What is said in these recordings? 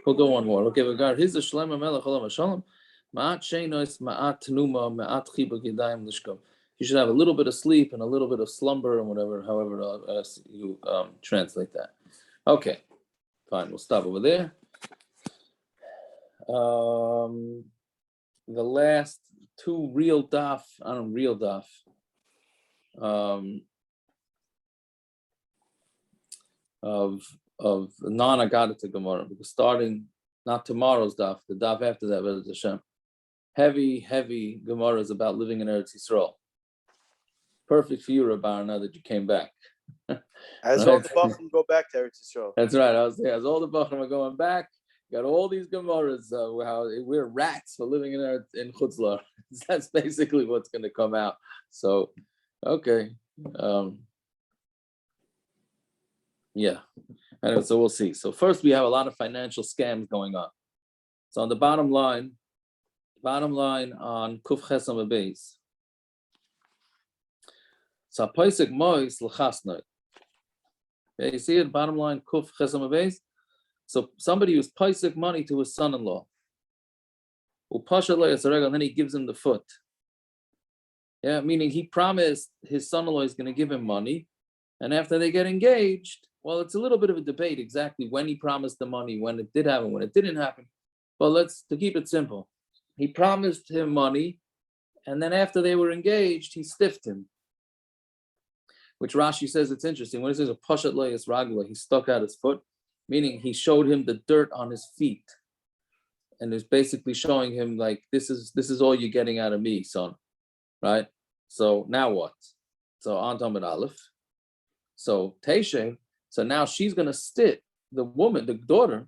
We'll go one more. Okay, regard his Shlema Melech Olam Shalom. Ma'at sheinois, ma'at tenuma, ma'at chibuk yadayim lishkom. You should have a little bit of sleep and a little bit of slumber and whatever, however you translate that. Okay, fine. We'll stop over there. The last two real daf, of non-Agadita Gemara, because starting not tomorrow's daf, the daf after that, B'ezras Hashem, heavy Gemara is about living in Eretz Yisrael. Perfect for you, Rabbi, now that you came back. As all the Bachim go back to Eretz Yisrael. That's right. I was there. As all the Bachim are going back, got all these Gemaras. How we're rats for living in Chutzlar. That's basically what's going to come out. So, okay. Yeah. Anyway, so we'll see. So first, we have a lot of financial scams going on. So on the bottom line on Kuf Chesam Beis. So Paisik Mois L'chasnoi. Okay, you see it, bottom line, Kuf Chesam Beis. So somebody who's Paisik money to his son-in-law. And then he gives him the foot. Yeah, meaning he promised his son-in-law is going to give him money. And after they get engaged, well, it's a little bit of a debate exactly when he promised the money, when it did happen, when it didn't happen. But to keep it simple, he promised him money, and then after they were engaged, he stiffed him. Which Rashi says it's interesting. When he says a pashat loyas ragla, he stuck out his foot, meaning he showed him the dirt on his feet, and is basically showing him like this is all you're getting out of me, son, right? So now what? So on Amud Aleph. So Teishe. So now she's going to sit, the woman, the daughter,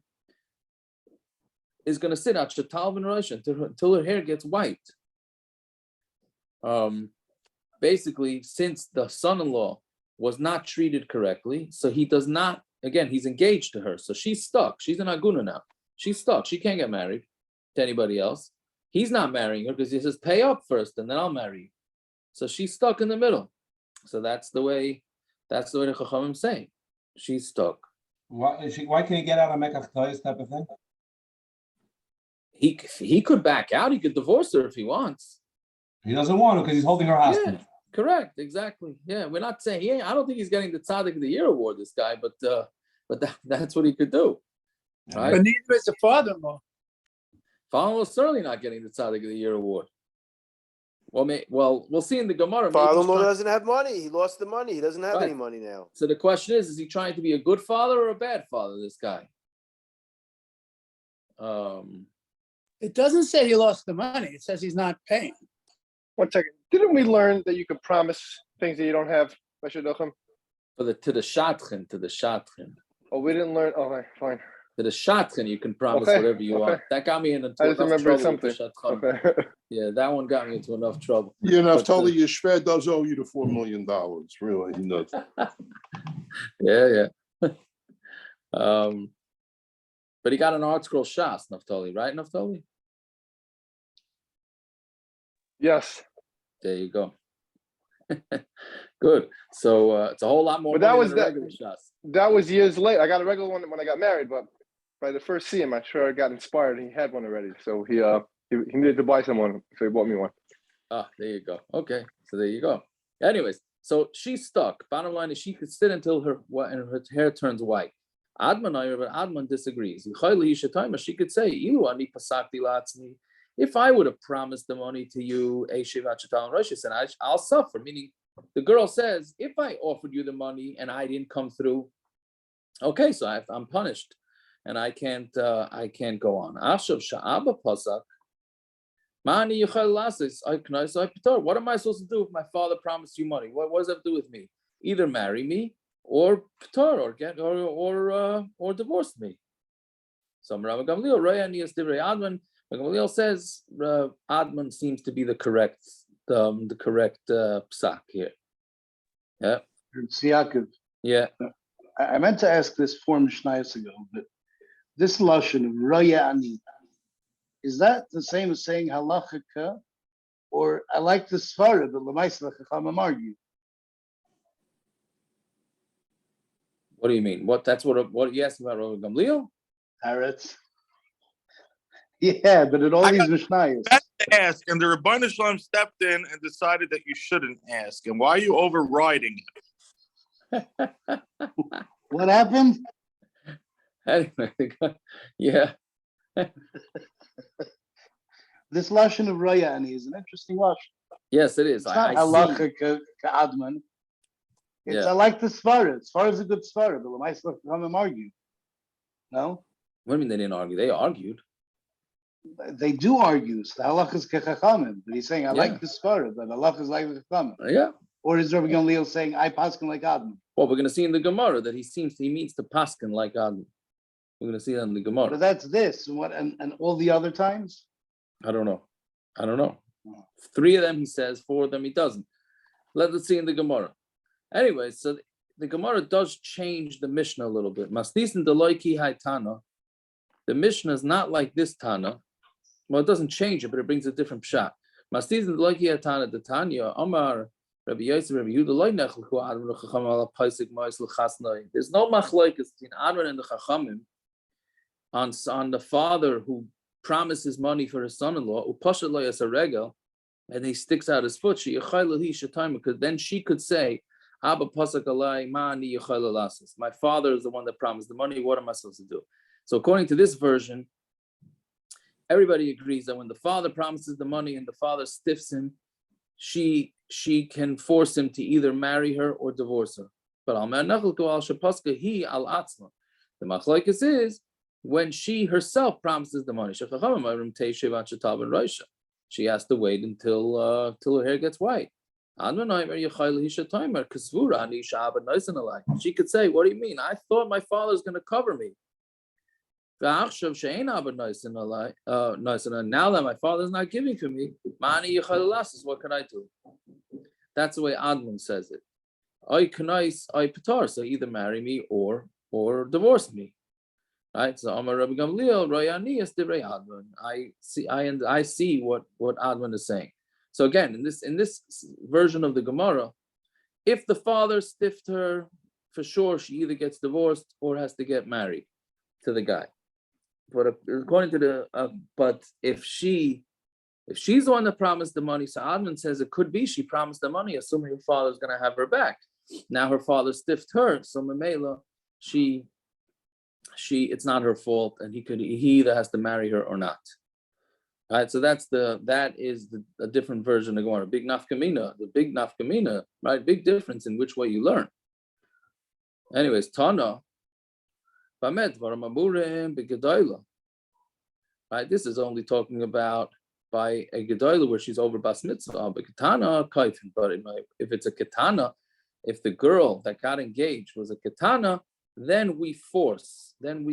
is going to sit at Shatal ben Rosh until her hair gets white. Basically, since the son-in-law was not treated correctly, so he does not, again, he's engaged to her, so she's stuck. She's an aguna now. She's stuck. She can't get married to anybody else. He's not marrying her because he says, pay up first and then I'll marry you. So she's stuck in the middle. So that's the way the Chachamim say. She's stuck. Why can't he get out of Mekach Toyes type of thing? He could back out. He could divorce her if he wants. He doesn't want to because he's holding her hostage. Yeah, correct, exactly. Yeah, we're not saying I don't think he's getting the Tzaddik of the Year award, this guy, but that's what he could do. Right? But neither is the father-in-law. Father-in-law certainly not getting the Tzaddik of the Year award. Well, we'll see in the Gemara. Father-in-law doesn't have money. He lost the money. He doesn't have any money now. So the question is he trying to be a good father or a bad father, this guy? It doesn't say he lost the money. It says he's not paying. 1 second. Didn't we learn that you can promise things that you don't have? To the shatchin. Oh, we didn't learn. Oh, okay, fine. To the shatchin, you can promise whatever you want. That got me into I just remember something. Okay. Yeah, that one got me into enough trouble. Yeah, Naftali, your shred does owe you the $4 million. Really, he does. Yeah. But he got an art scroll shas, Naftali, right, Naftali? Yes. There you go. Good. So it's a whole lot more. But that was regular shas. That was years late. I got a regular one when I got married, but by the first see him, I'm sure I got inspired. He had one already, so he needed to buy someone, so he bought me one. Ah, there you go. Okay, so there you go. Anyways, so she's stuck. Bottom line is she could sit until her hair turns white. Admon disagrees. She could say, if I would have promised the money to you, and I'll suffer. Meaning, the girl says, if I offered you the money and I didn't come through, okay, so I'm punished, and I can't go on. What am I supposed to do if my father promised you money? What does that do with me? Either marry me or p'tar, or divorce me. So Gamliel says Admon seems to be the correct psak here. Yeah. Siakov. Yeah. I meant to ask this 4 Mishnayos ago, but this lashon of Roya Ani, is that the same as saying halachika, or I like the svara, but l'maisa Chachamim argue? What do you mean? What you asking about Rabbi Gamliel? Haaretz. Yeah, but in all these Mishnayos. Ask, and the Rebbeinu Shalom stepped in and decided that you shouldn't ask. And why are you overriding it? What happened? Anyway, yeah. This lashon of Rayani is an interesting lashon. Yes, it is. It's not I halacha see. Admon. It's Yeah. I like the svara. Svara is a good svara, but Lamai Chachamim argue. No, What do you mean they didn't argue? They argued. they do argue. So the halacha is kechachamim, but he's saying I Yeah. like the svara, but halacha is like the chachamim. Yeah. Or is Rabbi Gamliel saying I pasken like Admon? Well, we're going to see in the Gemara that he means to pasken like Admon. We're going to see that in the Gemara. But that's this. And what and all the other times? I don't know. 3 of them he says, 4 of them he doesn't. Let's see in the Gemara. Anyway, so the Gemara does change the Mishnah a little bit. Masnisin deloiki haitana. The Mishnah is not like this Tana. Well, it doesn't change it, but it brings a different pshat. Masnisin deloiki haitana the Tanya Amar Rabbi Yosef Rabbi Yehuda loy nechelchu Admon Chachamim ala paisik mois l'chasnoi. There's no machlokes between Admon and the Chachamim on the father who promises money for his son-in-law, upashat lo yas a regel, and he sticks out his foot. Because then she could say, Abba pasak alai ma'ani yechayla lasas. My father is the one that promised the money. What am I supposed to do? So according to this version, everybody agrees that when the father promises the money and the father stiffs him, she can force him to either marry her or divorce her. But al shapaska he al atzma. The Machlokes is when she herself promises the money. She has to wait until her hair gets white. She could say, what do you mean? I thought my father's going to cover me. Now that my father's not giving to me, what can I do? That's the way Admon says it. So either marry me or divorce me. Right, so Amar Rabbi Gamliel, Royani is divrei Admon. I see what Admon is saying. So again, in this version of the Gemara, if the father stiffed her, for sure she either gets divorced or has to get married to the guy. But according to but if she's the one that promised the money, so Admon says it could be she promised the money, assuming her father's going to have her back. Now her father stiffed her, so Mamela, it's not her fault, and he either has to marry her or not. All right, so that is a different version of Gemara. Big nafkamina, right? Big difference in which way you learn. Anyways, Tana, Bamet Varamaburim B'Gedoyla. Right, this is only talking about by a Gedoyla where she's over bas mitzvah. But Ketana kaifin. But if it's a Ketana, if the girl that got engaged was a Ketana, then we force him.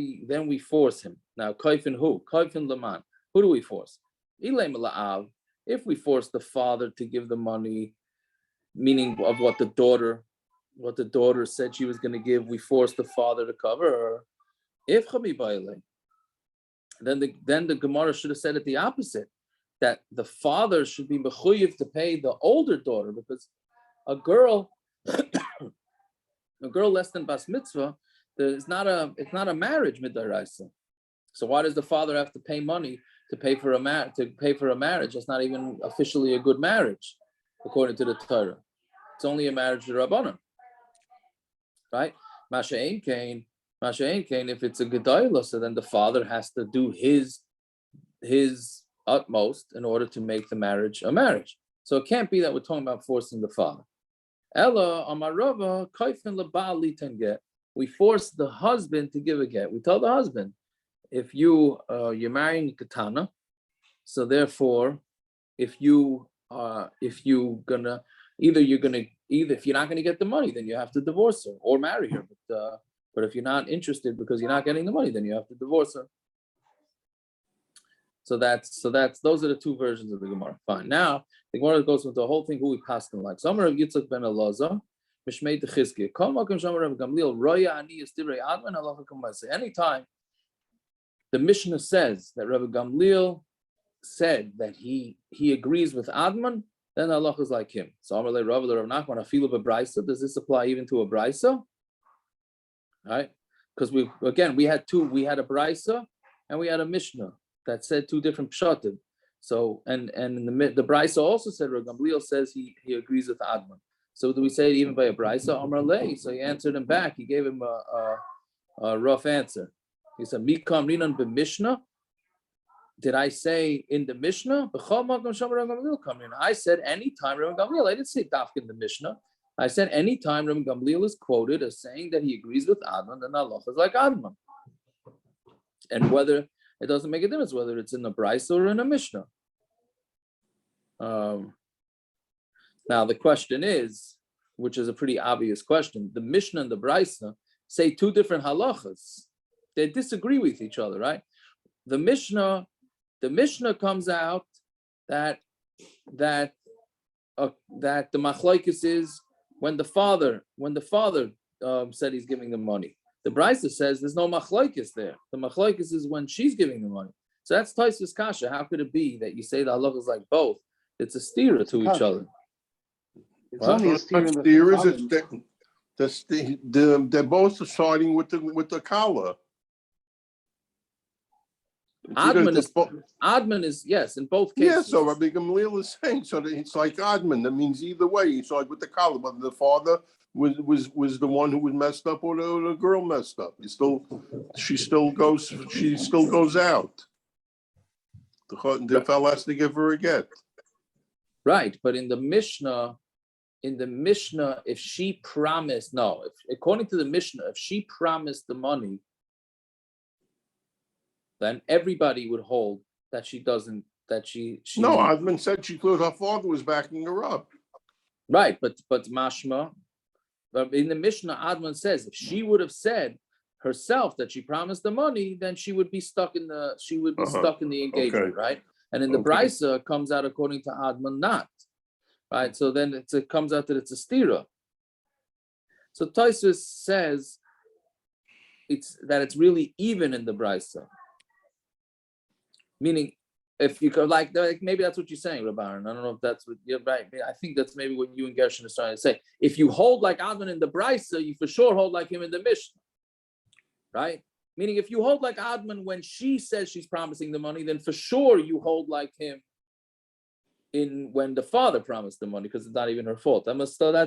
Now, kaifin who? Kaifin laman. Who do we force? If we force the father to give the money, meaning of what the daughter said she was going to give, we force the father to cover her. If then the Gemara should have said it the opposite, that the father should be mechuyev to pay the older daughter, because a girl less than bas mitzvah, it's not a marriage midaraisa. So why does the father have to pay money to pay for a marriage? That's not even officially a good marriage, according to the Torah. It's only a marriage to Rabbanan, right? Masha'en kain. If it's a gedayla, so then the father has to do his utmost in order to make the marriage a marriage. So it can't be that we're talking about forcing the father. Ella amarava kaifin labali get. We force the husband to give a get. We tell the husband, if you're marrying a katana, so therefore, if you're not gonna get the money, then you have to divorce her or marry her. But if you're not interested because you're not getting the money, then you have to divorce her. So those are the two versions of the Gemara. Fine. Now the Gemara goes into the whole thing who we pasken like. Some of Yitzchak ben Elazar, Mishmei Techizki. Anytime the Mishna says that Rabbi Gamliel said that he agrees with Admon, then Allah is like him. So Amar Rav Nachman afilu b'braisa. Does this apply even to a braisa? Right? Because we had two. We had a braisa and we had a Mishna. that said two different pshatim. So and in the Brisa also said Gamliel says he agrees with Admon. So do we say it even by a Brisa Amar Lei? So he answered him back. He gave him a rough answer. He said, Mikam Rinan b'Mishna. Did I say in the Mishnah? I said anytime Rabbi Gamliel. I didn't say Daf in the Mishnah. I said anytime Rabbi Gamliel is quoted as saying that he agrees with Admon, then Allah is like Admon. And whether it doesn't make a difference whether it's in the Brisa or in a Mishnah. Now the question is, which is a pretty obvious question, the Mishnah and the Brisa say two different halachas. They disagree with each other, right? The Mishnah comes out that the Machlokes is when the father said he's giving the money. The Brisa says there's no Machlokes there. The Machlokes is when she's giving the money. So that's Tosfos Kasha. How could it be that you say the halacha is like both? It's a stira to each other. It's only a steer in the They're both siding with the Kala. Admon is yes in both cases. Yeah, so Rabbi Gamliel is saying so that it's like Admon. That means either way, you side with the Kala, whether the father was the one who was messed up or the girl messed up. She still goes out. The fellow has to give her a get. Right, but in the Mishnah, if she promised, according to the Mishnah, if she promised the money, then everybody would hold that she doesn't, that she No, Admon said she thought her father was backing her up. Right, but mashma, in the Mishnah, Admon says if she would have said herself that she promised the money, then she would be stuck in the engagement, okay. Right? And in the Brisa comes out according to Admon not, right? So then it comes out that it's a stira. So Tosfos says it's really even in the Brisa. Meaning, if you could like maybe that's what you're saying, Rabbi Aaron. I don't know if that's what you're right. I think that's maybe what you and Gershon is trying to say. If you hold like Admon in the Brisa, you for sure hold like him in the Mishnah, right? Meaning, if you hold like Admon when she says she's promising the money, then for sure you hold like him when the father promised the money because it's not even her fault. That's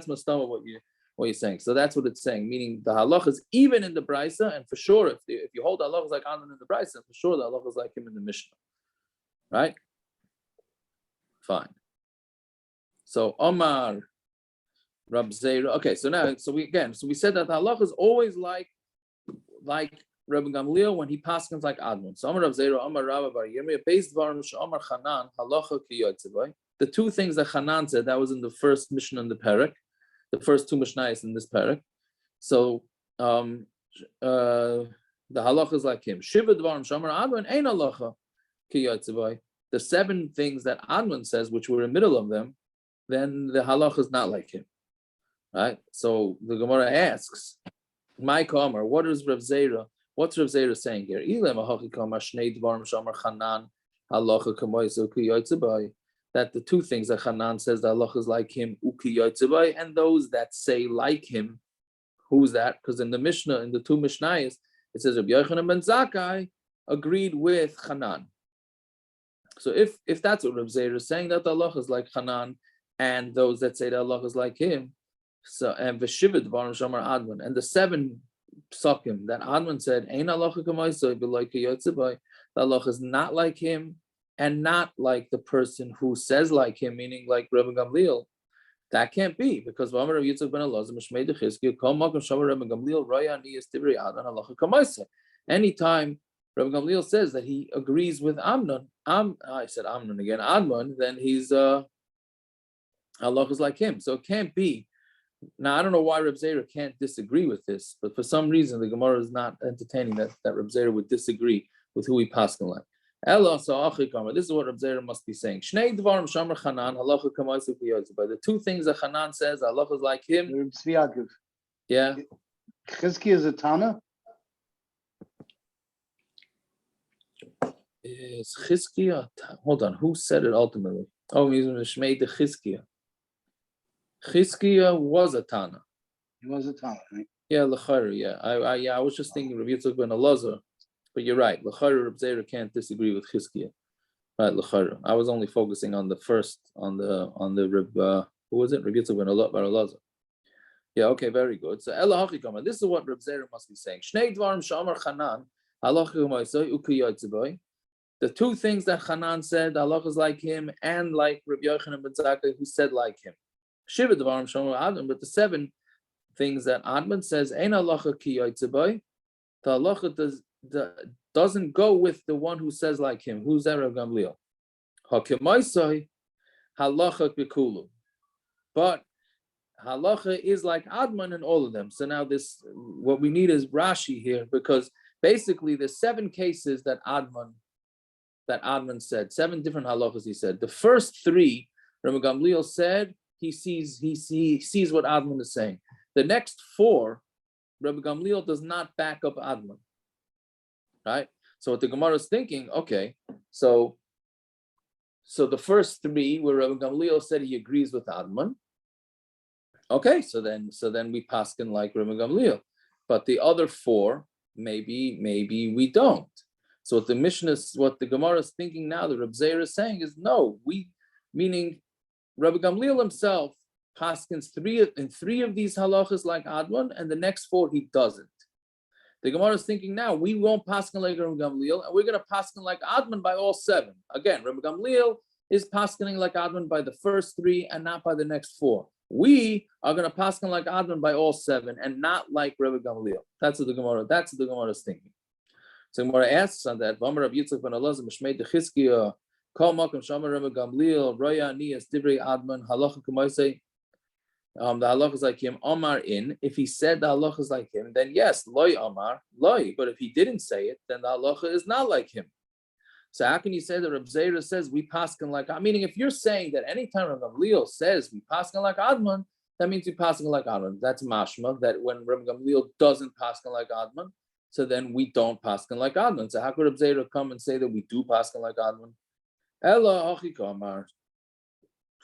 mastama what you're saying. So that's what it's saying. Meaning the halacha is even in the Brisa, and for sure if you hold the halacha like Admon in the Brisa, for sure the halacha is like him in the Mishnah. Right? Fine. So Omar Rab Zeira. Okay, so we said that the halacha is always like Rabbi Gamliel when he paskens like Admon. So Omar Rab Zeira, Omar Rabba Bar Yirmiyah, based Varim Omar Chanan halacha kiyotzevay. The two things that Chanan said, that was in the first Mishna in the Perek, the first two Mishnayos in this Perek. So the halacha is like him. Shiva Dvarim Shomer Admon ein halacha. The 7 things that Admon says, which were in the middle of them, then the halacha is not like him, right? So the Gemara asks, "My Kamar, what is Rav Zeira? What's Rav Zeira saying here? That the two things that Hanan says the halacha is like him, and those that say like him, who's that? Because in the Mishnah, in the two Mishnayos, it says Rabbi Yochanan ben Zakkai agreed with Hanan. So if that's what Rav Zeira is saying, that the halacha is like Hanan, and those that say the halacha is like him, so and v'shivid barim shamar Admon, and the 7 psakim that Admon said, "Ein halacha k'maisoi b'loy k'yotzebay," the halacha is not like him, and not like the person who says like him, meaning like Rabbi Gamliel. That can't be because V'amar Rav Yitzchak ben Elazar Mishmei Dechizkiya Kol Makom Shamar Rabbi Gamliel Raya Niyas Divrei Adon Halacha K'maisei. Anytime Rabbi Gamliel says that he agrees with Amnon, I said Amnon again, Admon, then he's halacha is like him. So it can't be. Now I don't know why Reb Zeira can't disagree with this, but for some reason the Gemara is not entertaining that Reb Zeira would disagree with who he pasken like. This is what Reb Zeira must be saying. Shnei dvarim shamar Chanan halacha k'maaseh k'yotzeh. By the 2 things that Chanan says, halacha is like him. Yeah. Chizki is a Tana. Is Chizkiya? Hold on, who said it ultimately? Oh, he's Shmei de Chizkiya. Chizkiya was a Tana. He was a Tana, right? Yeah, l'chayr. Yeah, I was just thinking Rav Yitzchak ben Elazar But you're right. L'chayra Reb Zera can't disagree with Chizkiah. Right, l'chayra. I was only focusing on the first, on the Reb, who was it? Reb Yitzchak ben Elazar. Yeah, okay, very good. So Ela Hachikama, this is what Reb Zera must be saying. Shnei dvarim shamar Chanan, halacha u'maisai u'kiyotzebai. The two things that Hanan said, halacha is like him, and like Reb Yochanan ben Zakkai, who said like him. Shiva dvarim shamar Admon, but the 7 things that Admon says, ein halacha kiyotzebai. The halacha doesn't go with the one who says like him. Who's that, Reb Gamliel? Hakemaisai halacha b'kulu. But halacha is like Admon in all of them. So now what we need is Rashi here, because basically there's 7 cases that Admon said, 7 different halachas he said. The first 3, Reb Gamliel said he sees what Admon is saying. The next 4, Reb Gamliel does not back up Admon. Right? So what the Gemara is thinking, okay, so the first 3 where Reb Gamliel said he agrees with Admon. Okay, so then we pasken like Reb Gamliel. But the other 4, maybe we don't. So what the Mishna, what the Gemara is thinking now, the Reb Zera is saying is no, meaning Reb Gamliel himself paskens 3 of these halachas like Admon, and the next 4 he doesn't. The Gemara is thinking now, we won't pasken like Reb Gamliel, and we're going to pasken like Admon by all 7. Again, Reb Gamliel is paskening like Admon by the first 3 and not by the next 4. We are going to pasken like Admon by all 7 and not like Reb Gamliel. That's what the Gemara is thinking. So Gemara asks on that, V'amar Rav Yitzchak ben Elazar Mishmei Dechizkiah Kol Makom Shamar Reb Gamliel Roya Ani Es Divrei Admon Halacha K'maisei. The halacha is like him. Omar in. If he said the halacha is like him, then yes, loy Omar loy. But if he didn't say it, then the halacha is not like him. So how can you say that Reb Zera says we pasken like? Meaning, if you're saying that anytime Reb Gamliel says we pasken like Admon, that means we pasken like Admon. That's mashma. That when Reb Gamliel doesn't pasken like Admon, so then we don't pasken like Admon. So how could Reb Zera come and say that we do pasken like Admon? Ela Achikamar.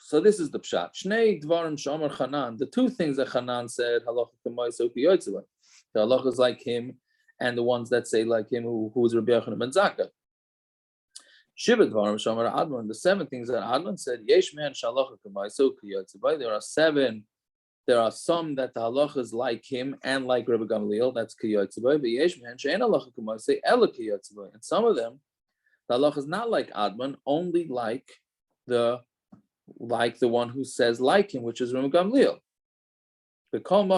So this is the pshat. Shnei dvarim shamar Chanan. The 2 things that Chanan said, halacha k'maisei u'kiyotzebai. The halacha is like him, and the ones that say like him, who is Rabbi Yochanan ben Zakkai. Shiva dvarim shamar Admon. The 7 things that Admon said, yesh man shalacha k'maisei u'kiyotzebai. There are 7. There are some that the halacha is like him and like Rabbi Gamliel. That's kiyotzebai. But yesh man she'en halacha k'maisei ela kiyotzebai. And some of them, the halacha is not like Admon, only like the one who says like him, which is Reb Gamliel. Anytime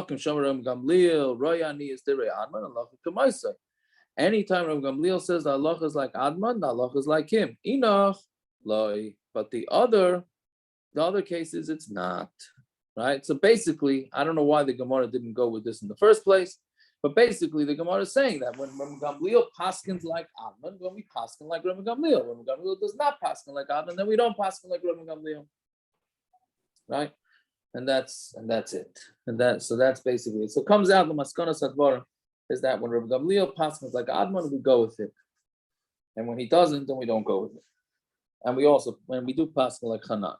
Reb Gamliel says the halacha is like Admon, the halacha is like him. Enoch, loy. But the other cases, it's not. Right? So basically, I don't know why the Gemara didn't go with this in the first place, but basically the Gemara is saying that when Reb Gamliel paskens like Admon, when we pasken like Reb Gamliel. When Reb Gamliel does not pasken like Admon, then we don't pasken like Reb Gamliel. Right, and that's it, so that's basically it. So it comes out the maskanas hadvarim is that when Reb Gamliel paskens like Admon, we go with it, and when he doesn't, then we don't go with it. And we also, when we do pasken like Hanan,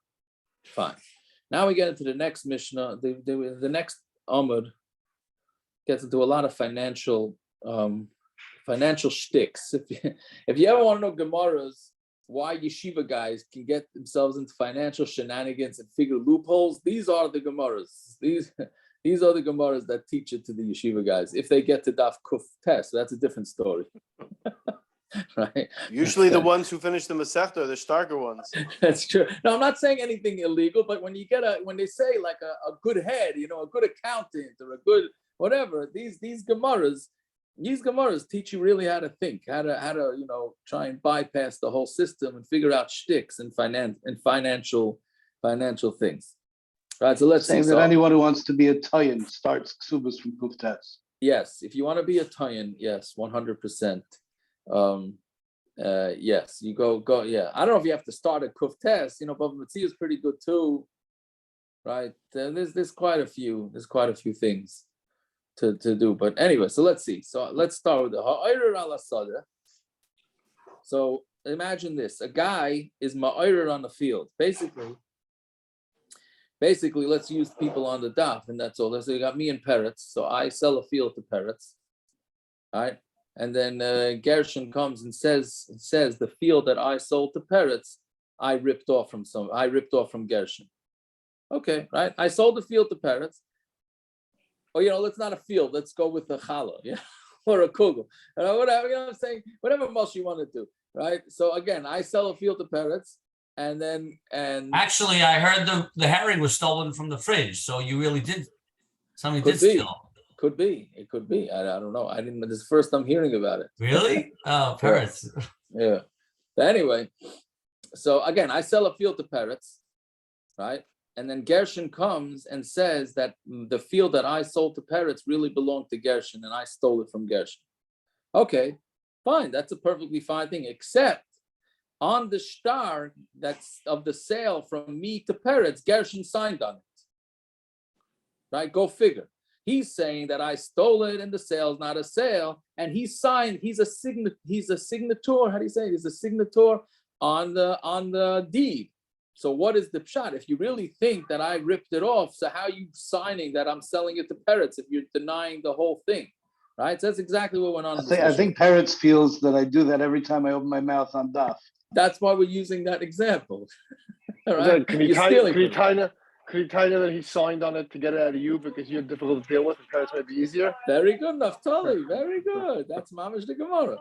fine. Now we get into the next Mishnah. The next Amud gets into a lot of financial shticks. If you ever want to know Gemaras, why yeshiva guys can get themselves into financial shenanigans and figure loopholes, these are the Gemaras. These are the Gemaras that teach it to the yeshiva guys. If they get to Daf Kuf Tes, so that's a different story. Right? Usually the ones who finish the Masechta are the starker ones. That's true. No, I'm not saying anything illegal, but when you get when they say like a good head, a good accountant or a good whatever, these Gemaras teach you really how to think, how to try and bypass the whole system and figure out shticks and financial things. Right. So let's saying see. that anyone who wants to be a Tayan starts Keshubos from Kuftas. Yes, if you want to be a Tayan, yes, 100%. Yes, you go. Yeah, I don't know if you have to start at Kuftas. Bava Metzia is pretty good too. Right. There's quite a few. There's quite a few things to do, but anyway, so let's see. So let's start with the ha'ayrer ala sada. So imagine this: a guy is ma'ayrer on the field. Basically, let's use people on the daf, and that's all. Let's say you got me and parrots. So I sell a field to parrots. All right. And then Gershon comes and says the field that I sold to Peretz, I ripped off from Gershon. Okay, right? I sold the field to Peretz. Or let's not a field, let's go with a challah, or a kugel. Whatever, what I'm saying, whatever mush you want to do, right? So again, I sell a field to Peretz, and actually I heard the herring was stolen from the fridge, so you really did somebody Could did be. steal. It could be. I don't know. I didn't. This is the first I'm hearing about it. Really? Oh, Peretz. Yeah. But anyway, so again, I sell a field to Peretz, right? And then Gershon comes and says that the field that I sold to Peretz really belonged to Gershon, and I stole it from Gershon. Okay, fine. That's a perfectly fine thing, except on the shtar that's of the sale from me to Peretz, Gershon signed on it. Right? Go figure. He's saying that I stole it and the sale's not a sale, and he signed. He's a signator. How do you say it? He's a signator on the deed. So what is the pshat? If you really think that I ripped it off, so how are you signing that I'm selling it to Peretz if you're denying the whole thing, right? So that's exactly what went on. I think Peretz feels that I do that every time I open my mouth on Daf. That's why we're using that example. All Right? right? Can you tie that he signed on it to get it out of you because you're difficult to deal with and Paris might be easier? Very good, Naftali. Very good. That's mamish the Gemara.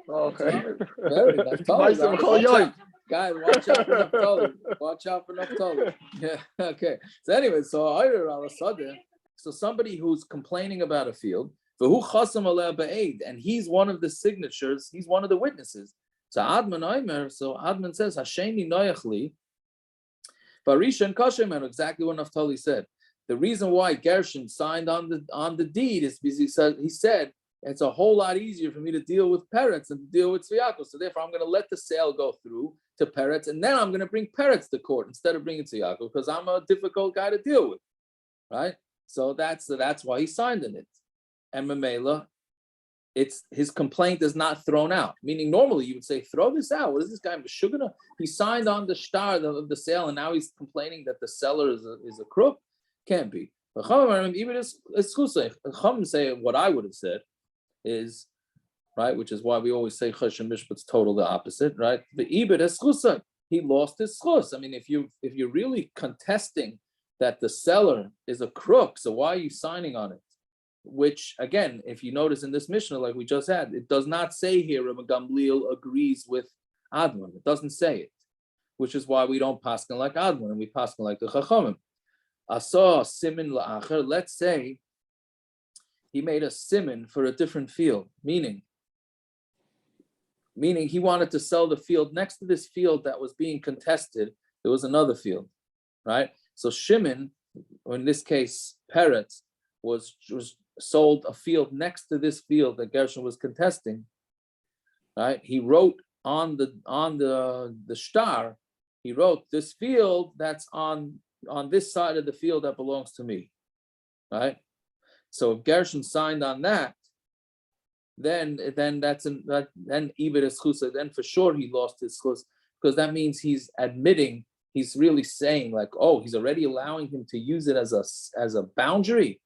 Okay. Very Naftali. Guys, watch out for Naftali. Watch out for Naftali. Yeah. Okay. So anyway, so somebody who's complaining about a field, and he's one of the signatures. He's one of the witnesses. So Admon says, Hasheni noyachli. Barisha and Kashem, exactly what Naftali said. The reason why Gershon signed on the deed is because he said it's a whole lot easier for me to deal with Peretz than to deal with Tzviakos. So therefore, I'm going to let the sale go through to Peretz, and then I'm going to bring Peretz to court instead of bringing Tzviakos because I'm a difficult guy to deal with, right? So that's why he signed in it. And Mamela, it's his complaint is not thrown out. Meaning, normally you would say, throw this out. What is this guy? He signed on the shtar of the sale, and now he's complaining that the seller is a crook. Can't be. Chachamim say what I would have said is, right, which is why we always say Choshen Mishpat's total the opposite, right? The ibid is zchus. He lost his zchus. I mean, if you're really contesting that the seller is a crook, so why are you signing on it? Which, again, if you notice in this Mishna, like we just had, it does not say here Rabbi Gamliel agrees with Admon. It doesn't say it, which is why we don't pasken like Admon, and we pasken like the Chachamim. Asa simin la'acher, let's say he made a simin for a different field, meaning he wanted to sell the field next to this field that was being contested. There was another field, right? So Shimon, or in this case, Peretz, was sold a field next to this field that Gershon was contesting, right? He wrote on the shtar, he wrote this field that's on this side of the field that belongs to me, right? So if Gershon signed on that, then that's then ibid is zchus. Then for sure he lost his zchus, because that means he's admitting, he's really saying like, oh, he's already allowing him to use it as a boundary.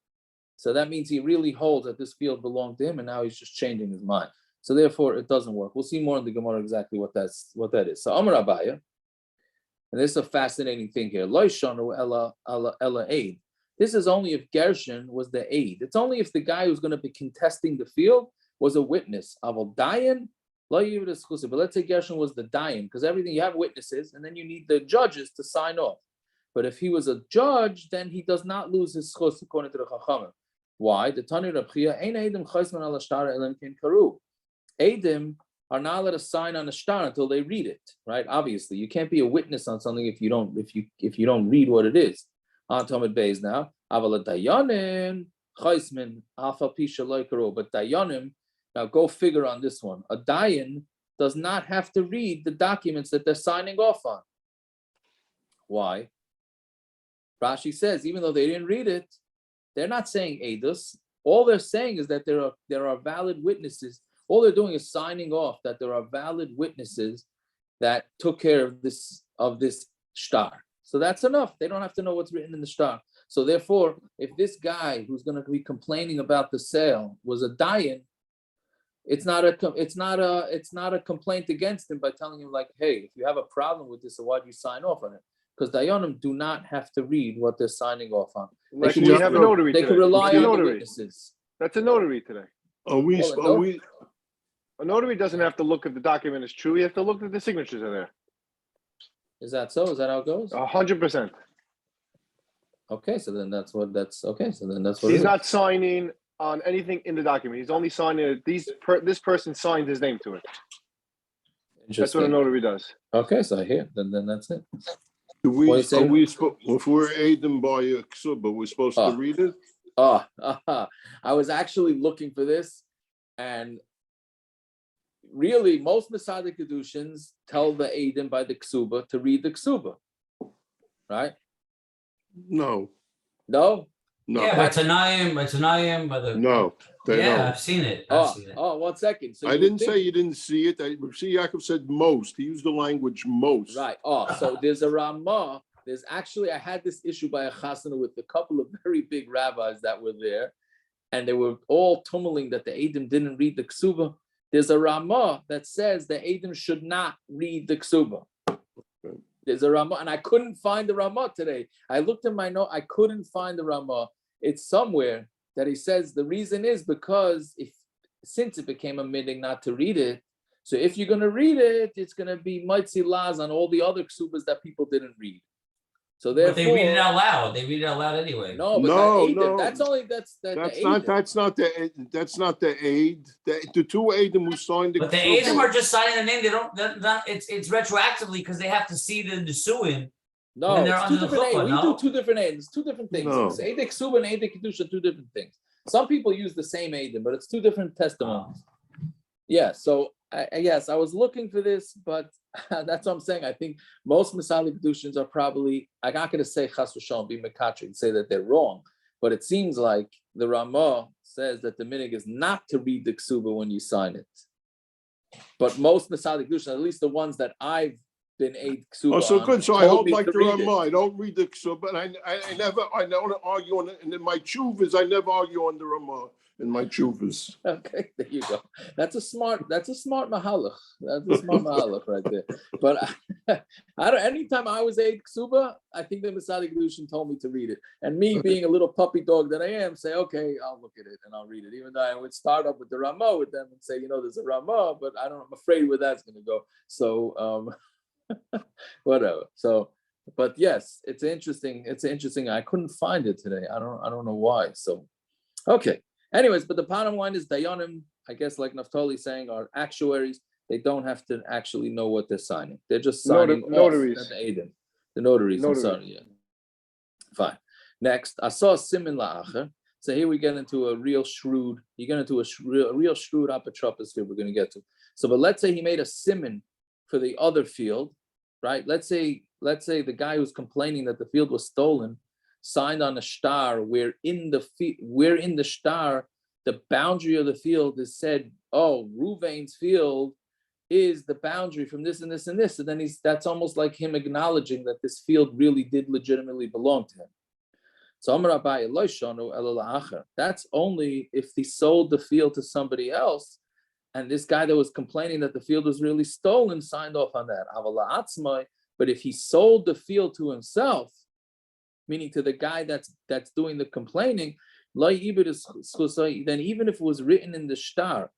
So that means he really holds that this field belonged to him, and now he's just changing his mind. So therefore, it doesn't work. We'll see more in the Gemara exactly what that is. So Amar Abaya, and this is a fascinating thing here. Lo shanu ela aid. This is only if Gershon was the aid. It's only if the guy who's going to be contesting the field was a witness. Aval dayan lo yivud zchus. But let's say Gershon was the dayan, because everything you have witnesses, and then you need the judges to sign off. But if he was a judge, then he does not lose his zchus according to the Chachamim. Why? The Tani Reb Chia ein edim chaisman al shtar elam ken karu. Edim are not allowed to sign on a shtar until they read it. Right? Obviously, you can't be a witness on something if you don't read what it is. On Talmud Beis now, aval dayanim chaisman alfa pisha lo karu. But dayanim, now go figure on this one. A dayan does not have to read the documents that they're signing off on. Why? Rashi says even though they didn't read it, they're not saying edus. All they're saying is that there are valid witnesses. All they're doing is signing off that there are valid witnesses that took care of this shtar. So that's enough. They don't have to know what's written in the shtar. So therefore, if this guy who's going to be complaining about the sale was a dayan, It's not a complaint against him by telling him like, hey, if you have a problem with this, so why do you sign off on it? Because Dayanim do not have to read what they're signing off on. Like can we just- have a notary They today. can rely It's a on the notary. witnesses. That's a notary today. Are we, Well, are no. we, A notary doesn't have to look if the document is true. He has to look if the signatures are there. Is that so? Is that how it goes? 100%. Okay, so then that's what it He's is. not signing on anything in the document. He's only signing this person signed his name to it. That's what a Interesting. notary does. Okay, so I hear. Then that's it. do we, What are you saying? if we're aiding by a ksuba, we're supposed Oh. to read it? I was actually looking for this, and really, most Masada Kedushans tell the Eidim by the Ksuba to read the Ksuba, right? No, No? no, Yeah, by Tanayim, by the. no, they Yeah, don't. I've seen it. Oh, 1 second. So I you would didn't think- say you didn't see it. See, Yaakov said most. He used the language most. Right. So there's a Ramah. There's actually, I had this issue by a chasana with a couple of very big rabbis that were there, and they were all tummeling that the Eidim didn't read the Ksuba. There's a Ramah that says the Eidim should not read the Ksuba. There's a Ramah, and I couldn't find the Ramah today. I looked in my note, I couldn't find the Ramah. It's somewhere that he says the reason is because since it became a midding not to read it, so if you're going to read it, it's going to be mitzi laz on all the other ksubas that people didn't read. So therefore, But they read it out loud. They read it out loud anyway. No, but No, that Eidim, no. that's That's not the aid. The two aidim who signed the. But the ksuba- Adam are just signing the name. They don't. It's retroactively because they have to see the Nesuin. No, When they're it's two under the different chuppah, aids. no? We do two different aids, two different things. No. Eidek Suba and Eidek Kedusha are two different things. Some people use the same aidim, but it's two different testimonies. Yeah, so yes, I was looking for this, but that's what I'm saying. I think most Masali Kedushans are probably, I'm not going to say Chas v'shalom, be Mekatri, and say that they're wrong, but it seems like the Ramah says that the minig is not to read the Ksuba when you sign it. But most Masali Kedushans, at least the ones that I've been aid Ksuba Oh, so on, good. So I told hold me like to the read it. Ramah. I don't read the ksuba, but I don't argue on it. And in my chuvas, I never argue on the Ramah in my chuvas. Okay, there you go. That's a smart mahalach. That's a smart mahalach right there. But I don't. Anytime I was a ksuba, I think the Masadi Kedushin told me to read it, and me being a little puppy dog that I am, say, okay, I'll look at it and I'll read it. Even though I would start up with the Ramah with them and say, there's a Ramah, but I'm afraid where that's going to go. So whatever. So, but yes, it's interesting. I couldn't find it today. I don't know why. So, okay. Anyways, but the bottom line is Dayanim, I guess like Naftali saying, are actuaries. They don't have to actually know what they're signing. They're just signing notaries. off the notaries. I'm sorry, yeah. Fine. Next, I saw Simin La'acher. So here we get into a real shrewd, you get into a real shrewd apotropos here we're going to get to. So, but let's say he made a simin for the other field, right? Let's say the guy who's complaining that the field was stolen signed on a star where in the star, the boundary of the field is said, oh, Ruvain's field is the boundary from this and this and this. And then that's almost like him acknowledging that this field really did legitimately belong to him. So that's only if he sold the field to somebody else, and this guy that was complaining that the field was really stolen signed off on that. But if he sold the field to himself, meaning to the guy that's doing the complaining, then even if it was written in the star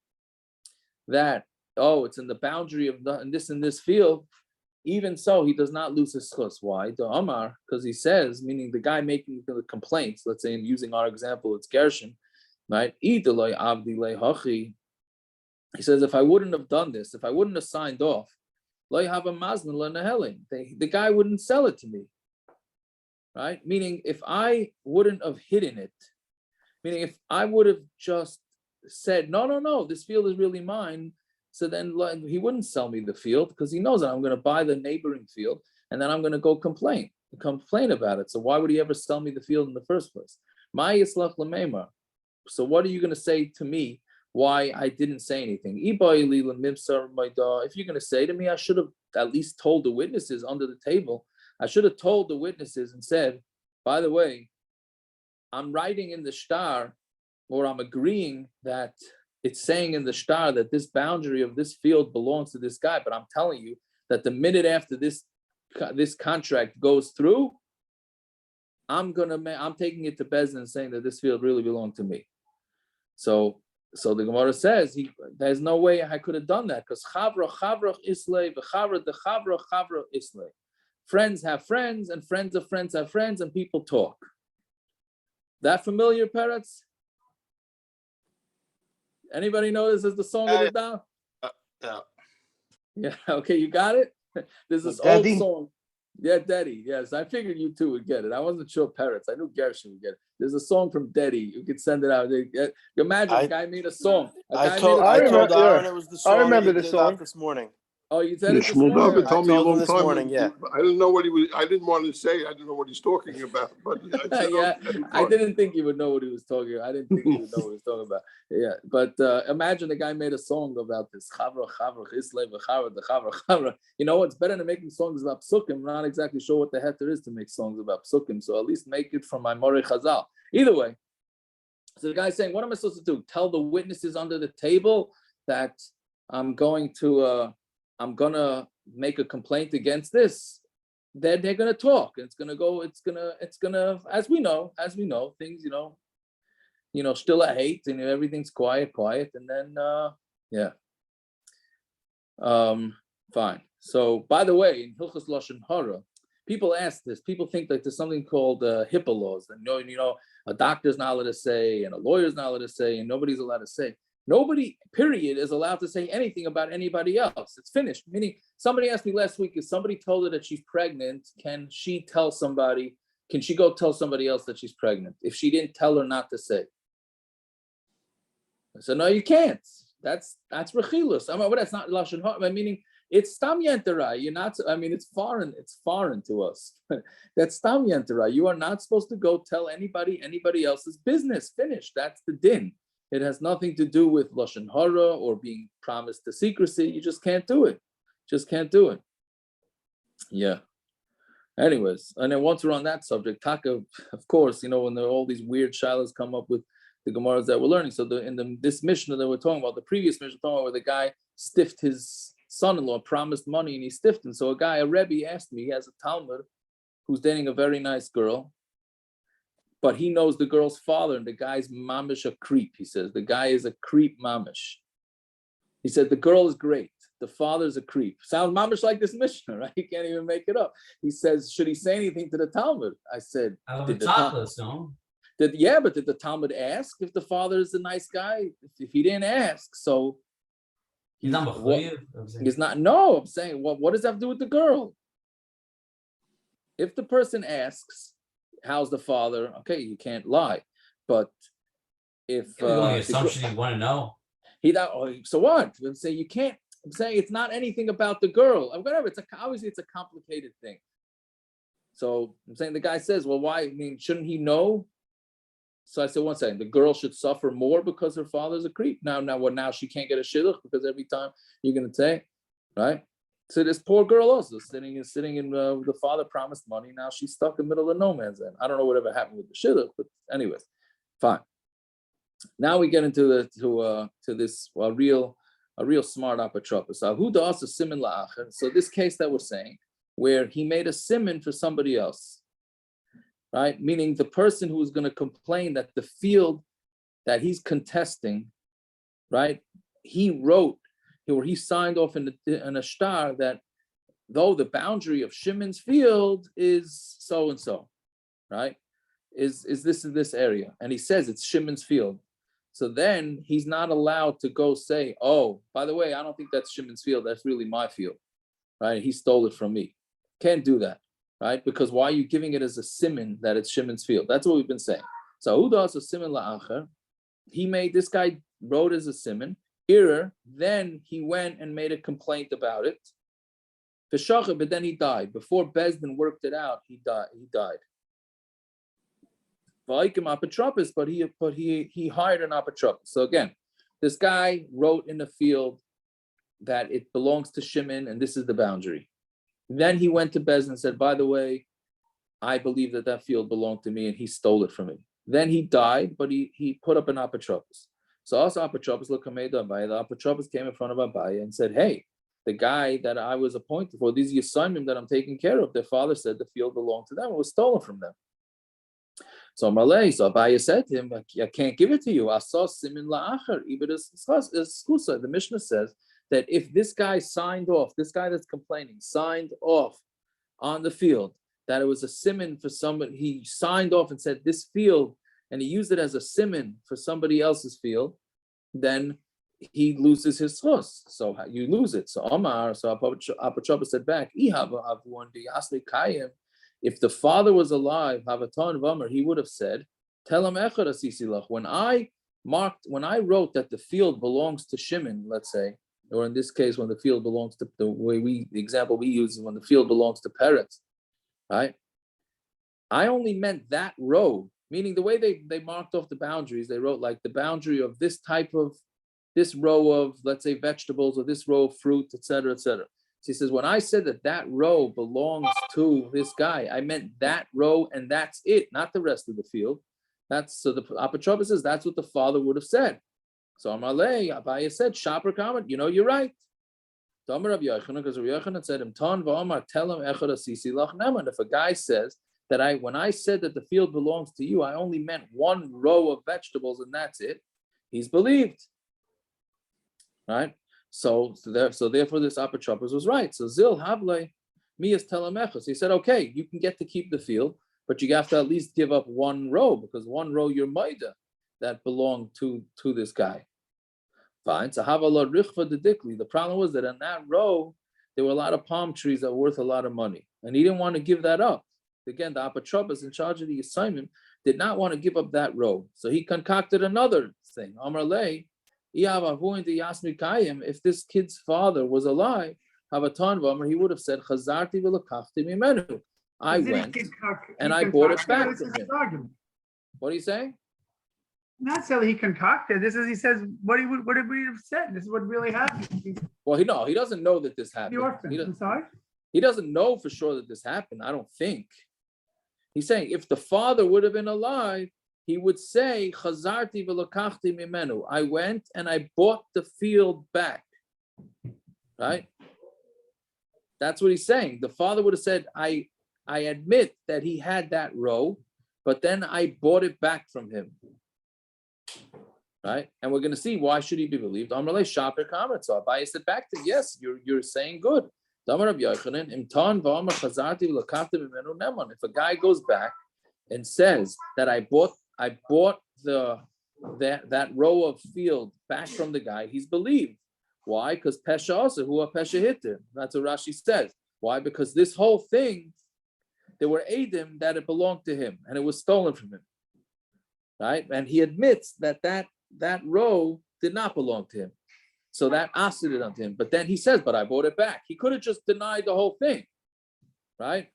that, oh, it's in the boundary of in this field, even so, he does not lose his zchus. Why? The Amar, because he says, meaning the guy making the complaints, let's say, using our example, it's Gershon, right? He says, if I wouldn't have done this, if I wouldn't have signed off, the guy wouldn't sell it to me. Right? Meaning, if I wouldn't have hidden it, meaning if I would have just said, no, this field is really mine, so then he wouldn't sell me the field because he knows that I'm going to buy the neighboring field and then I'm going to go complain about it. So why would he ever sell me the field in the first place? So what are you going to say to me why I didn't say anything? If you're going to say to me, I should have at least told the witnesses under the table. I should have told the witnesses and said, by the way, I'm writing in the star, or I'm agreeing that it's saying in the shtar that this boundary of this field belongs to this guy. But I'm telling you that the minute after this contract goes through, I'm taking it to Bezdin and saying that this field really belonged to me. So the Gemara says there's no way I could have done that because chavra islay v'chavra de chavra islay. Friends have friends, and friends of friends have friends, and people talk. That familiar, Peretz? Anybody know this is the song of the Daf? Yeah. Yeah. Okay, you got it. There's this old song. Yeah, Deddy. Yes, I figured you two would get it. I wasn't sure Peretz. I knew Gershon would get it. There's a song from Deddy. You could send it out. You imagine a guy made a song. I told Aaron it was the song. I remember the the song this morning. Oh, you said it this Shmuel morning? David told me a long this time. morning, yeah. I didn't know what he was. I didn't want to say. I didn't know what he's talking about. But I said, Yeah, okay, I fine. didn't think you would know what he was talking about. I didn't think you would know what he was talking about. Yeah, but imagine the guy made a song about this. Chavra, Islay, v'chavra, the Chavra. You know, it's better than making songs about psukim. I'm not exactly sure what the heck there is to make songs about psukim. So at least make it from my Mori Chazal. Either way, so the guy's saying, what am I supposed to do? Tell the witnesses under the table that I'm gonna make a complaint against this. Then they're gonna talk. It's gonna, as we know, things, still a hate, and everything's quiet, and then fine. So by the way, in Hilchos Lashon Hara, people ask this. People think that there's something called HIPAA laws, and a doctor's not allowed to say, and a lawyer's not allowed to say, and nobody's allowed to say. Nobody, period, is allowed to say anything about anybody else. It's finished. Meaning, somebody asked me last week, if somebody told her that she's pregnant, can she go tell somebody else that she's pregnant if she didn't tell her not to say? I said, no, you can't. That's rechilus. But that's not lashon hara. Meaning, it's stam yentera. You're not. It's foreign. It's foreign to us. That's stam yentera. You are not supposed to go tell anybody else's business. Finished. That's the din. It has nothing to do with lashon hara or being promised to secrecy. You just can't do it. Yeah. Anyways, and then once we're on that subject, Taka, of course, when there are all these weird shilas come up with the Gemaras that we're learning. So this Mishna that we're talking about, the previous Mishna talking about where the guy stiffed his son-in-law, promised money, and he stiffed him. So a Rebbe asked me, he has a Talmud who's dating a very nice girl, but he knows the girl's father, and the guy's mamish a creep. He says the guy is a creep mamish. He said the girl is great, the father's a creep. Sounds mamish like this Mishnah, right? He can't even make it up. He says, should he say anything to the Talmud? I said, did the Talmud ask if the father is a nice guy? If he didn't ask, so he's not. No, I'm saying, what does that have to do with the girl? If the person asks, how's the father? Okay, you can't lie. But if assumption you want to know, so what? I'm saying you can't. I'm saying it's not anything about the girl. Whatever. Obviously it's a complicated thing. So I'm saying the guy says, well, why? Shouldn't he know? So I said, one second. The girl should suffer more because her father's a creep. Now she can't get a shidduch because every time you're going to say, right? So this poor girl also sitting in the father promised money. Now she's stuck in the middle of no man's land. I don't know whatever happened with the shidduch, but anyways, fine. Now we get into this real smart apotropos. Ahuda also simin la'acher. So this case that we're saying, where he made a simin for somebody else, right? Meaning the person who is going to complain that the field that he's contesting, right? He signed off in a shtar that though the boundary of Shimon's field is so and so, right? Is this in this area? And he says it's Shimon's field. So then he's not allowed to go say, oh, by the way, I don't think that's Shimon's field. That's really my field, right? He stole it from me. Can't do that, right? Because why are you giving it as a siman that it's Shimon's field? That's what we've been saying. So Uda also siman la'acher. This guy wrote as a siman. Then he went and made a complaint about it. But then he died. Before Bezdin worked it out, he died. But he hired an apotropos. So again, this guy wrote in the field that it belongs to Shimon and this is the boundary. Then he went to Bezdin and said, by the way, I believe that field belonged to me and he stole it from me. Then he died, but he put up an apotropos. So also Apotropos look Abai. The Apotropos came in front of Abai and said, "Hey, the guy that I was appointed for, these Yisayimim that I'm taking care of, their father said the field belonged to them. It was stolen from them." So Malay, so Abai said to him, "I can't give it to you. I saw simin la'achar ibid zchus." The Mishna says that if this guy signed off, this guy that's complaining signed off on the field, that it was a simin for somebody, he signed off and said this field, and he used it as a simin for somebody else's field, then he loses his zchus. So you lose it. So Omar, so Apotropos said back, if the father was alive, he would have said, "Tell him when I wrote that the field belongs to Shimon, let's say, or in this case, when the field belongs to the example we use is when the field belongs to parents, right? I only meant that row, meaning the way they marked off the boundaries, they wrote like the boundary of this row of, let's say, vegetables, or this row of fruit, etc., etc. So he says, when I said that row belongs to this guy, I meant that row and that's it, not the rest of the field. So the Apotropos says that's what the father would have said. So Amalei, Abaye said, Shaper comment, you're right. Because Rabbi Yochanan said, tell him if a guy says that when I said that the field belongs to you, I only meant one row of vegetables and that's it, he's believed. Right? So therefore this Apotropos was right. So Zil Havle Mias Telemechos. He said, okay, you can get to keep the field, but you have to at least give up one row, because one row you're maida that belonged to this guy. Fine. So Havala Richva Dedikli. The problem was that in that row there were a lot of palm trees that were worth a lot of money, and he didn't want to give that up. Again, the Apotropos in charge of the assignment did not want to give up that row, so he concocted another thing. Amar Lei. If this kid's father was alive, he would have said, I went and I bought it back from him. What are you saying? Not so he concocted. He says what he would have said. This is what really happened. Well, he doesn't know that this happened. I'm sorry? He doesn't know for sure that this happened, I don't think. He's saying if the father would have been alive, he would say, Chazarti v'lakachti mimenu. I went and I bought the field back. Right? That's what he's saying. The father would have said, I admit that he had that row, but then I bought it back from him. Right? And we're going to see why should he be believed. Amrle Shaper Kamer. So Abaye said back to him, yes, you're saying good. If a guy goes back and says that I bought that row of field back from the guy, he's believed. Why? Because Pesha also, who are Pesha hitter. That's what Rashi says. Why? Because this whole thing, there were Eidim that it belonged to him and it was stolen from him. Right? And he admits that row did not belong to him. So that asked it onto him. But then he says, but I bought it back. He could have just denied the whole thing. Right?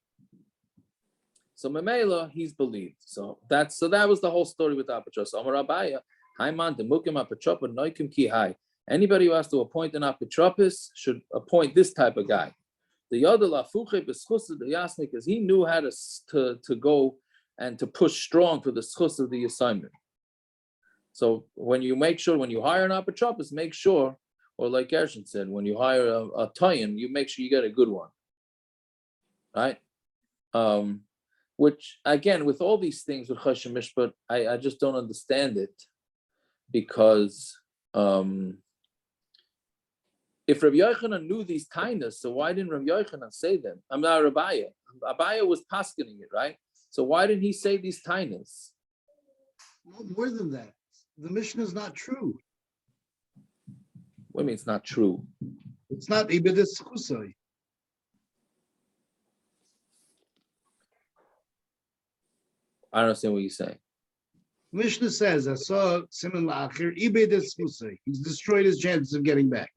So Memela, he's believed. So that was the whole story with Apotropos. Amar Abaya, Haiman demukim Apotropos noikim ki hai. Anybody who has to appoint an Apotropos should appoint this type of guy. The Yodel Afuche b'zchus of the Yasnik, because he knew how to go and to push strong for the zchus of the assignment. So when you hire an Apotropos, make sure, or like Gershon said, when you hire a Tayin, you make sure you get a good one. Right? Which again, with all these things with Choshen Mishpat, I just don't understand it, because if Rabbi Yochanan knew these kindness, so why didn't Rabbi Yochanan say them? I'm not Rabbiya. Abaya was paskening it, right? So why didn't he say these kindness? No, more than that. The Mishna is not true. What do you mean it's not true? It's not Ibidis Chusai. I don't understand what you're saying. Mishnah says, I saw Simon La'achir, Ibidis Chusai. He's destroyed his chances of getting back.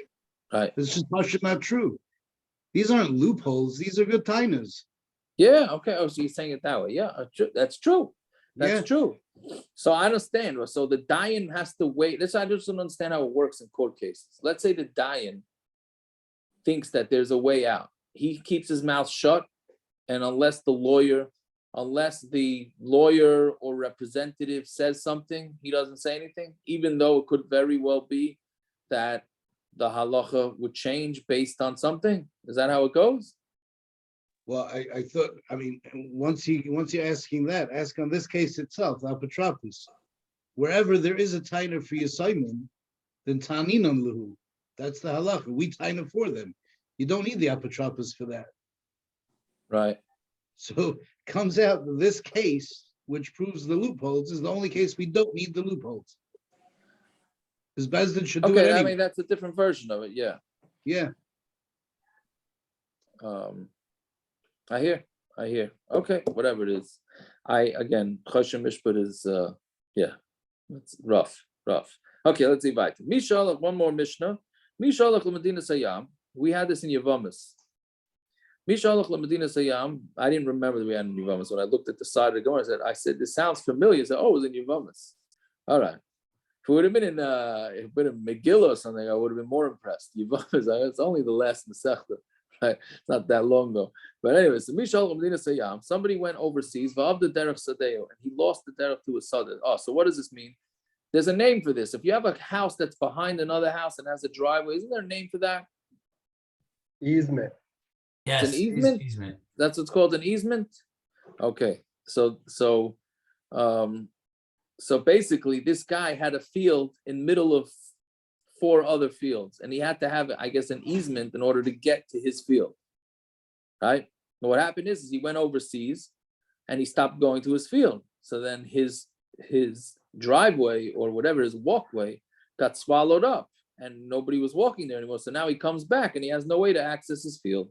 Right. It's just not true. These aren't loopholes. These are good tainas. Yeah, okay. Oh, so you're saying it that way. Yeah, that's true. That's true. So I understand. So the Dayan has to wait. I just don't understand how it works in court cases. Let's say the Dayan thinks that there's a way out. He keeps his mouth shut, and unless the lawyer unless the lawyer or representative says something, he doesn't say anything, even though it could very well be that the halacha would change based on something. Is that how it goes? Well, I thought, I mean, once you're asking that, ask on this case itself, Apotropos. Wherever there is a tainer for Yisayim, then Taninan Luhu. That's the halacha. We tainer for them. You don't need the Apotropos for that. Right. So comes out that this case, which proves the loopholes, is the only case we don't need the loopholes. Because Bezdin should do it Okay, anyway. I mean, that's a different version of it, yeah. Yeah. I hear. Okay, whatever it is. Again, Choshen Mishpat is, it's rough. Okay, let's see weiter. Mishalach, one more Mishnah. Mishalach l'Medina Sayam. We had this in Yavamas. Mishalach l'Medina Sayam. I didn't remember that we had in Yavamas. When I looked at the side of the Gemara, I said, this sounds familiar. I said, oh, it was in Yavamas. All right. If it would have been in Megillah or something, I would have been more impressed. Yavamas, it's only the last Masechta. Right? It's not that long ago. But anyway, so Mishalach l'Medina Sayam. Somebody went overseas, v'avda derech sadeo, and he lost the derech to his sadeh. Oh, so what does this mean? There's a name for this. If you have a house that's behind another house and has a driveway, isn't there a name for that? Easement. Yes, It's an easement? That's what's called an easement? Okay. So basically this guy had a field in middle of 4 other fields, and he had to have, I guess, an easement in order to get to his field. Right? But what happened is he went overseas and he stopped going to his field. So then his driveway or whatever, his walkway, got swallowed up and nobody was walking there anymore. So now he comes back and he has no way to access his field.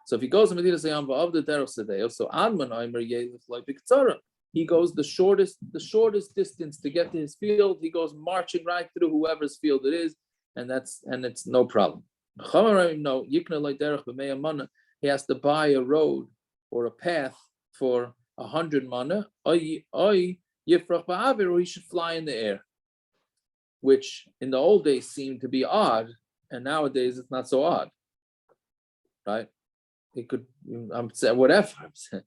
So if he goes to Medina Sayam of the Derech Sadeo, so Admon he goes the shortest distance to get to his field. He goes marching right through whoever's field it is, and it's no problem. No, he has to buy a road or a path for 100 mana, or he should fly in the air, which in the old days seemed to be odd, and nowadays it's not so odd, right? It could, I'm saying whatever. I'm saying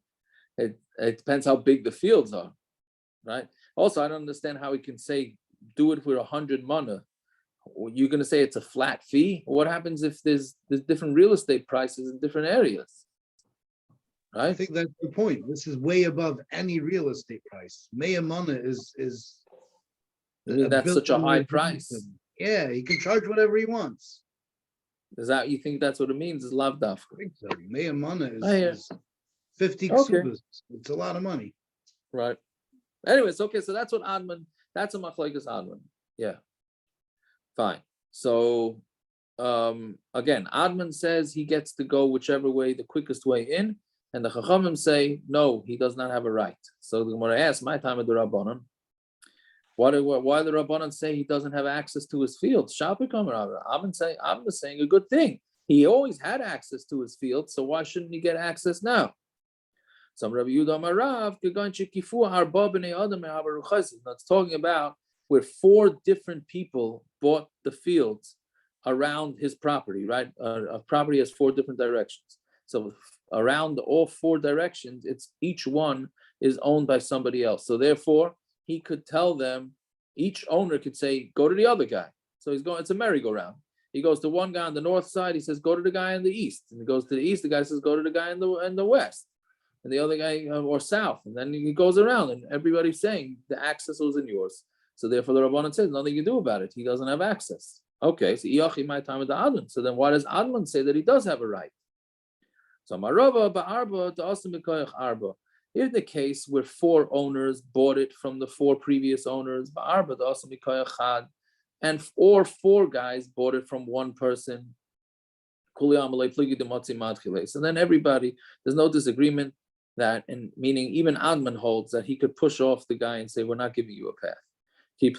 it depends how big the fields are, right? Also, I don't understand how he can say do it for 100 mana. You're going to say it's a flat fee? What happens if there's different real estate prices in different areas? Right? I think that's the point. This is way above any real estate price. Mea mana is that's such a high price. Yeah, he can charge whatever he wants. Is that, you think that's what it means? Is lav dafka? I think so. Mea mana is 50 Okay. ksubas. It's a lot of money. Right. Anyways, okay, so that's what Admon, that's a Machlokes Admon. Yeah. Fine. So again, Admon says he gets to go whichever way, the quickest way in, and the Chachamim say no, he does not have a right. So the Gemara asks, my time at the Rabbanon, why the Rabbanon say he doesn't have access to his field? Admon is saying a good thing. He always had access to his field, so why shouldn't he get access now? Some Rabbi Yehuda Marav, that's talking about where 4 different people bought the fields around his property, right? A property has 4 different directions. So around all 4 directions, it's each one is owned by somebody else. So therefore, he could tell them, each owner could say, go to the other guy. So he's going, it's a merry-go-round. He goes to one guy on the north side, he says, go to the guy in the east. And he goes to the east, the guy says, go to the guy in the west. And the other guy, or south. And then he goes around, and everybody's saying, the access wasn't yours. So therefore, the Rabbanan says, nothing you can do about it. He doesn't have access. Okay, so Iyachi my time with the Admon. So then why does Admon say that he does have a right? So Marava ba'arba to asim b'koyach arba. In the case where 4 owners bought it from the 4 previous owners, ba'arba to asim b'koyach chad, and or 4 guys bought it from one person. So then everybody, there's no disagreement that, and meaning even Admon holds that he could push off the guy and say, we're not giving you a path. We're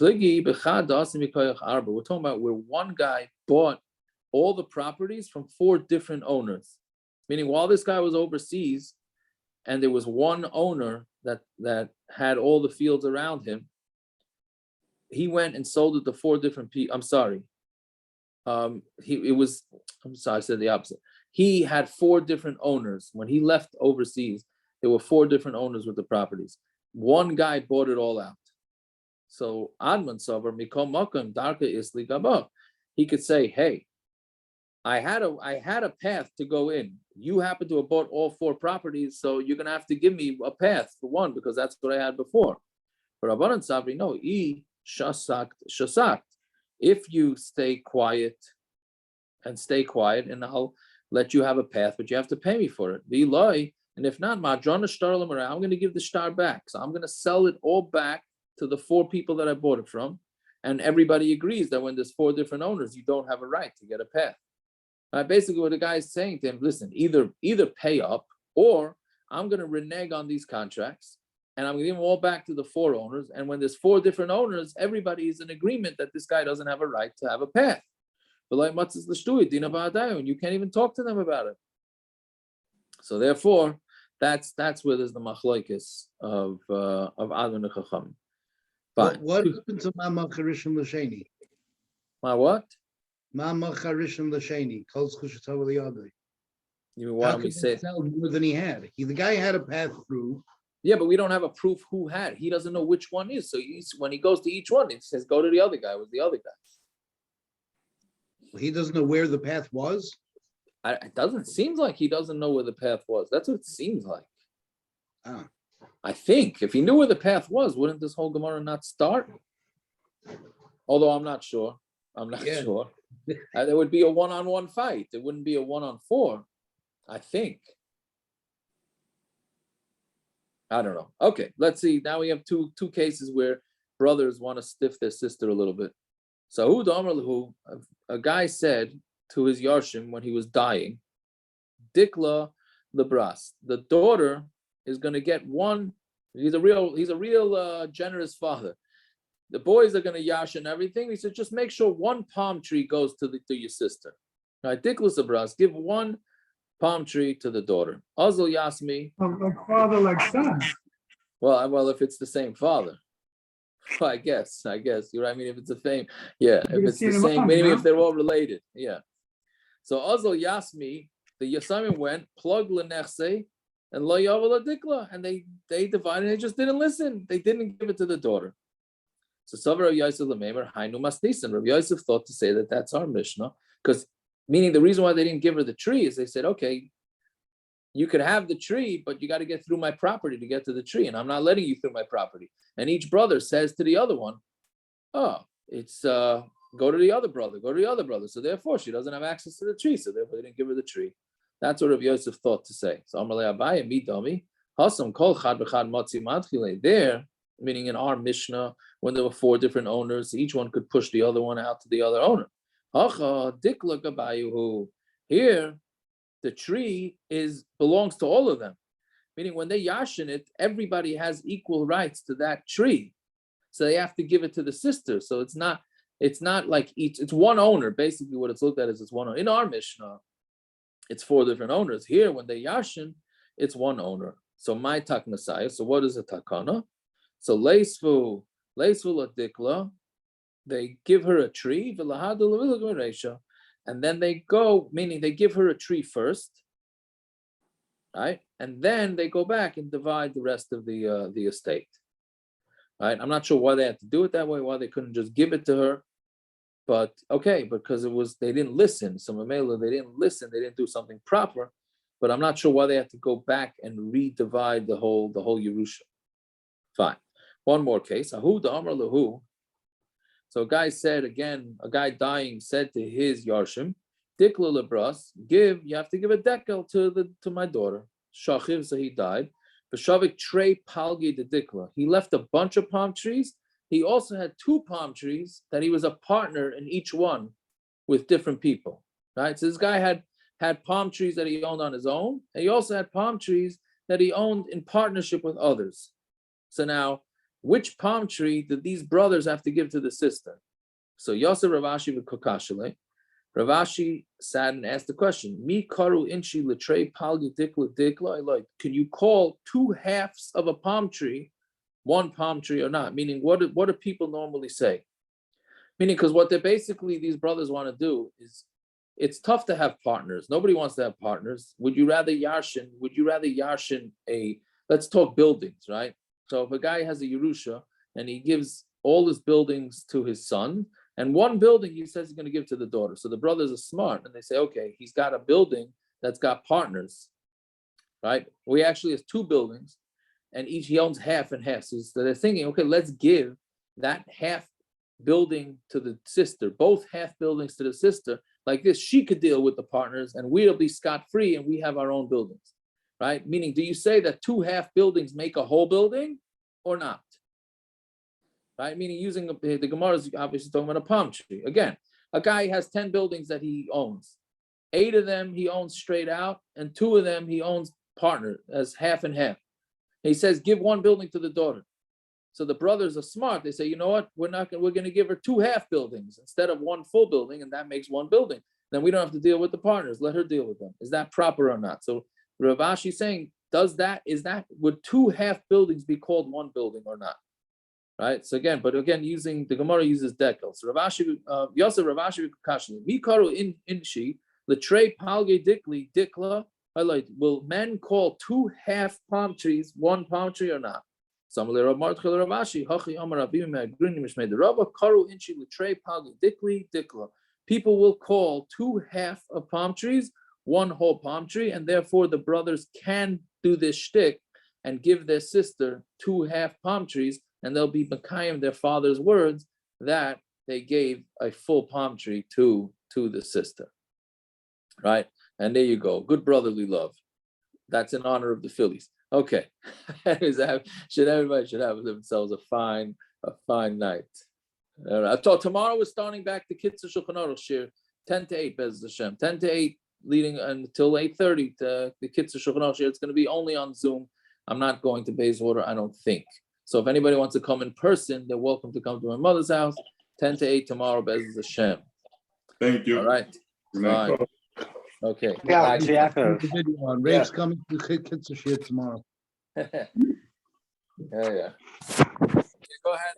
talking about where one guy bought all the properties from 4 different owners. Meaning while this guy was overseas and there was one owner that had all the fields around him, he went and sold it to 4 different people. I'm sorry. I said the opposite. He had 4 different owners. When he left overseas, There were 4 different owners with the properties. One guy bought it all out. So Admon Savar Mikom Makam Darka Isli Gaba. He could say, hey, I had a path to go in. You happen to have bought all 4 properties, so you're gonna have to give me a path for one because that's what I had before. But Rabbanan Sabri, no, shasakt. If you stay quiet, and I'll let you have a path, but you have to pay me for it. And if not, I'm going to give the star back. So I'm going to sell it all back to the 4 people that I bought it from. And everybody agrees that when there's 4 different owners, you don't have a right to get a path. Basically, what the guy is saying to him, listen, either pay up, or I'm going to renege on these contracts, and I'm going to give them all back to the 4 owners. And when there's 4 different owners, everybody is in agreement that this guy doesn't have a right to have a path. But like matzis l'shtuy, dina ba'adayon, you can't even talk to them about it. So therefore, that's where there's the machlokes of Admon and Chachamim. What happened to Mama Charishim L'Sheni? My what? Mama Charishim L'Sheni. Kol zchus tov l'yadai. You mean, why don't we say sell more than he had? The guy had a path through. Yeah, but we don't have a proof who had. He doesn't know which one is. So when he goes to each one, it says go to the other guy. It was the other guy. He doesn't know where the path was. It doesn't seem like he doesn't know where the path was. That's what it seems like. I think if he knew where the path was, wouldn't this whole Gemara not start? Although I'm not sure. Sure. There would be a 1-on-1 fight. It wouldn't be a 1-on-4. I think. I don't know. Okay, let's see. Now we have two cases where brothers want to stiff their sister a little bit. So a guy said to his Yarshim when he was dying, Dikla Lebras, the daughter is going to get one. He's a real generous father. The boys are going to yash and everything. He said, just make sure 1 palm tree goes to your sister. Right? Dikla Lebras, give 1 palm tree to the daughter. Azul Yasmi. Like father, like son. Well, if it's the same father. Well, I guess you're right. I mean, if it's the same, yeah. If it's the same, maybe if they're all related, yeah. So Azal Yasmi, the Yasamim went plug lenechse and lo yavel adikla, and they divided. They just didn't listen. They didn't give it to the daughter. So Savar Rav Yosef Lamemer Hainu Masnisan. Rav Yosef thought to say that that's our Mishnah, because meaning the reason why they didn't give her the tree is they said, okay, you could have the tree, but you got to get through my property to get to the tree, and I'm not letting you through my property. And each brother says to the other one, oh, it's go to the other brother, go to the other brother. So therefore, she doesn't have access to the tree. So therefore, they didn't give her the tree. That's what Rav Yosef thought to say. So Amalei Abaye midami hasam kol chad b'chad matzi matchile. There, meaning in our Mishnah, when there were 4 different owners, each one could push the other one out to the other owner. Hacha dikla gabayuhu. Here, the tree belongs to all of them. Meaning when they yashin it, everybody has equal rights to that tree. So they have to give it to the sister. So it's not like it's one owner. Basically what it's looked at is it's one owner. In our Mishnah, it's 4 different owners. Here, when they yashin, it's one owner. So my tak Messiah. So what is a takana? So leisfu ladikla, they give her a tree, and then they go, meaning they give her a tree first, right? And then they go back and divide the rest of the estate. Right? I'm not sure why they had to do it that way, why they couldn't just give it to her. But okay, because they didn't listen. So Mamela, they didn't listen, they didn't do something proper. But I'm not sure why they had to go back and redivide the whole Yerusha. Fine. One more case. Ahu Amar Lahu. So a guy dying said to his Yarshim, Dikla Lebras, you have to give a dekel to my daughter. Shachiv, so he died. Vashavik Trey Palgi de Dikla. He left a bunch of palm trees. He also had 2 palm trees that he was a partner in each one with different people. Right? So this guy had palm trees that he owned on his own, and he also had palm trees that he owned in partnership with others. So now, which palm tree did these brothers have to give to the sister? So Yosef Ravashi v'Kokashale. Ravashi sat and asked the question, Mi karu inchi l'trei palgi dikla dikla. Like, can you call 2 halves of a palm tree 1 palm tree or not? Meaning, what do people normally say? Meaning, because what these brothers want to do is, it's tough to have partners. Nobody wants to have partners. Would you rather yarshin let's talk buildings, right? So if a guy has a Yerusha and he gives all his buildings to his son, and one building he says he's going to give to the daughter. So the brothers are smart and they say, okay, he's got a building that's got partners, right? We actually has 2 buildings and each he owns half and half. So they're thinking, okay, let's give that half building to the sister, both half buildings to the sister. Like this, she could deal with the partners and we'll be scot-free and we have our own buildings, right? Meaning, do you say that 2 half buildings make a whole building or not? Right? Meaning using the Gemara is obviously talking about a palm tree. Again, a guy has 10 buildings that he owns. 8 of them he owns straight out and 2 of them he owns partner as half and half. He says, give 1 building to the daughter. So the brothers are smart. They say, you know what? We're going to give her 2 half buildings instead of 1 full building, and that makes 1 building. Then we don't have to deal with the partners. Let her deal with them. Is that proper or not? So Rav Ashi is saying, would 2 half buildings be called 1 building or not? Right. So again, using the Gemara uses dekel. So Rav Ashi, Yosef Rav Ashi Kashli, Mikaru in Inshi, Letrei Palge Dikli Dikla. Will men call 2 half palm trees 1 palm tree or not? People will call 2 half of palm trees 1 whole palm tree, and therefore the brothers can do this shtick and give their sister 2 half palm trees, and they'll be mekayim their father's words that they gave a full palm tree to the sister. Right? And there you go. Good brotherly love. That's in honor of the Phillies. Okay. Everybody should have themselves a fine night. All right. Tomorrow we're starting back the Kitzur Shulchan Aruch Shir, 10 to 8, Bez Hashem. 10 to 8, leading until 8:30 to the Kitzur Shulchan Aruch Shir. It's going to be only on Zoom. I'm not going to Bayswater, I don't think. So if anybody wants to come in person, they're welcome to come to my mother's house. 10 to 8 tomorrow, Bez Hashem. Thank you. All right. Fine. Okay. Yeah, The video on Rave's coming to Kitzur Shir tomorrow. Yeah. Go ahead.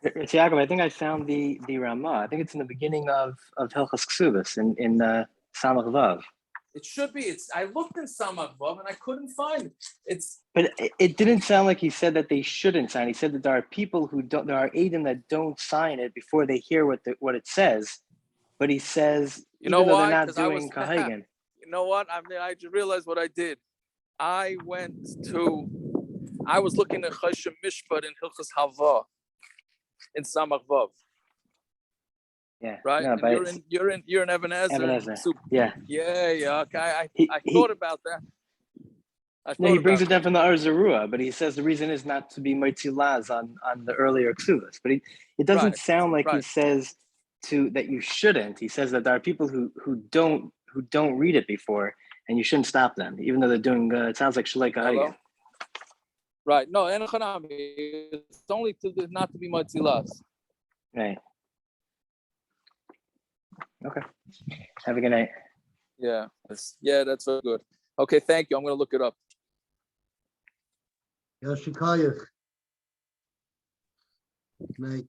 Yaakov, I think I found the Ramah. I think it's in the beginning of Hilchos Keshubos in Samach Vav. It should be. I looked in Samach Vav and I couldn't find it. But it didn't sound like he said that they shouldn't sign. He said that there are people there are Eidim that don't sign it before they hear what it says. But he says, you know why? They're not doing Kahagan. You know what? I just realized what I did. I was looking at Choshen Mishpat in Hilchos Hava in Samach Vav. Yeah. Right. No, you're in Ebenezer. Yeah. Yeah. Okay. I thought about that. He brings it down from the Arzarua, but he says the reason is not to be Motzilaz on the earlier Ksuvas. But it doesn't sound like he says that you shouldn't. He says that there are people who don't read it before, and you shouldn't stop them, even though they're doing. It sounds like Shalei Kahagan. Right. No, it's only not to be Motzilaz. Right. Okay. Have a good night. Yeah. That's very good. Okay, thank you. I'm going to look it up. Yoshikayach. Night.